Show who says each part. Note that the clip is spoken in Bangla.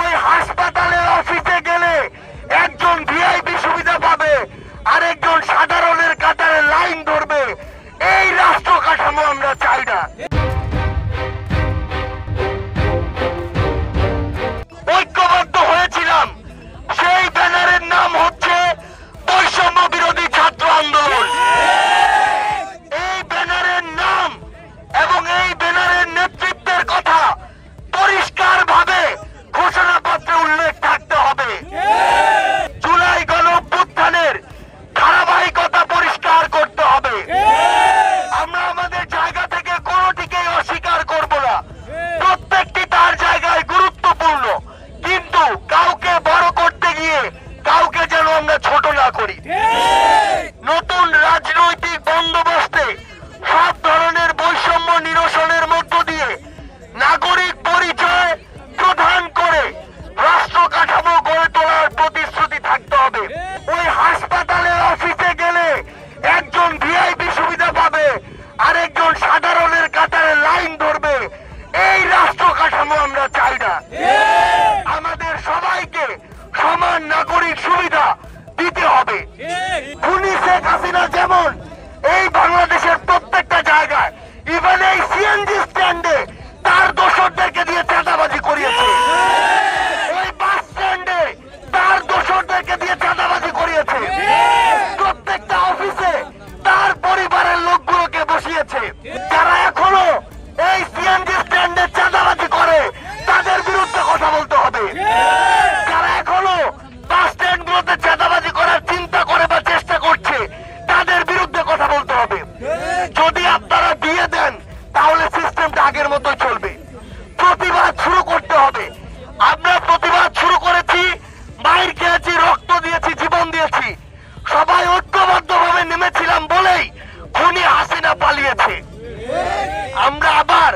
Speaker 1: ওই হাসপাতালের অফিসে গেলে একজন ভিআইপি সুবিধা পাবে আর একজন সাধারণের কাতারে লাইন ধরবে। এই রাষ্ট্র কাঠামো আমরা চাই না। ঐক্যবদ্ধ হয়েছিলাম, সেই ব্যানারের নাম হচ্ছে বৈষম্য বিরোধী ছাত্র আন্দোলন। এই ব্যানারের নাম এবং এই ব্যানারের নেতৃত্বের কথা পরিষ্কার ভাবে ঘোষণাপত্রে উল্লেখ থাকতে হবে। জুলাই গণঅভ্যুত্থানের ধারাবাহিকতা পরিষ্কার করতে হবে। আমরা আমাদের জায়গা থেকে কোনোটিকেই অস্বীকার করব না, প্রত্যেকটি তার জায়গায় গুরুত্বপূর্ণ, কিন্তু কাউকে বড় করতে গিয়ে কাউকে যেন আমরা ছোট না করি। নতুন রাজনৈতিক বন্দোবস্তে সব ধরনের বৈষম্য নিরসনের মধ্য দিয়ে নাগরিক পরিচয় প্রদান করে রাষ্ট্র কাঠামো গড়ে তোলার প্রতিশ্রুতি থাকতে হবে। ওই হাসপাতালের অফিসে গেলে একজন ভিআইপি সুবিধা পাবে আর একজন সাধারণের কাতারে লাইন ধরবে। এই রাষ্ট্র কাঠামো আমরা চাই না। আমাদের সবাইকে সমান নাগরিক সুবিধা দিতে হবে। খুনি শেখ হাসিনা যেমন এই বাংলাদেশের প্রত্যেকটা জায়গায়, ইভেন এই সিএনজি স্ট্যান্ডে তার দোসরদেরকে দিয়ে চাঁদাবাজি করিয়েছে, ওই বাস স্ট্যান্ডে তার দোসরদেরকে দিয়ে চাঁদাবাজি করিয়েছে, প্রত্যেকটা অফিসে তার পরিবারের লোকগুলোকে বসিয়েছে। যারা এখনো এই সিএনজি স্ট্যান্ডে চাঁদাবাজি করে তাদের বিরুদ্ধে কথা বলতে হবে। যারা এখনো বাস স্ট্যান্ডগুলোতে চাঁদাবাজি করার চিন্তা করে বা চেষ্টা করছে তাদের বিরুদ্ধে কথা বলতে হবে। যদি আপনারা দিয়ে দেন তাহলে সিস্টেমটা আগের মতোই চলবে। প্রতিবাদ শুরু করতে হবে। আমরা প্রতিবাদ শুরু করেছি, মাইর খেয়েছি, রক্ত দিয়েছি, জীবন দিয়েছি, সবাই ঐক্যবদ্ধভাবে নেমেছিলাম বলেই খুনি হাসিনা পালিয়েছে। আমরা আবার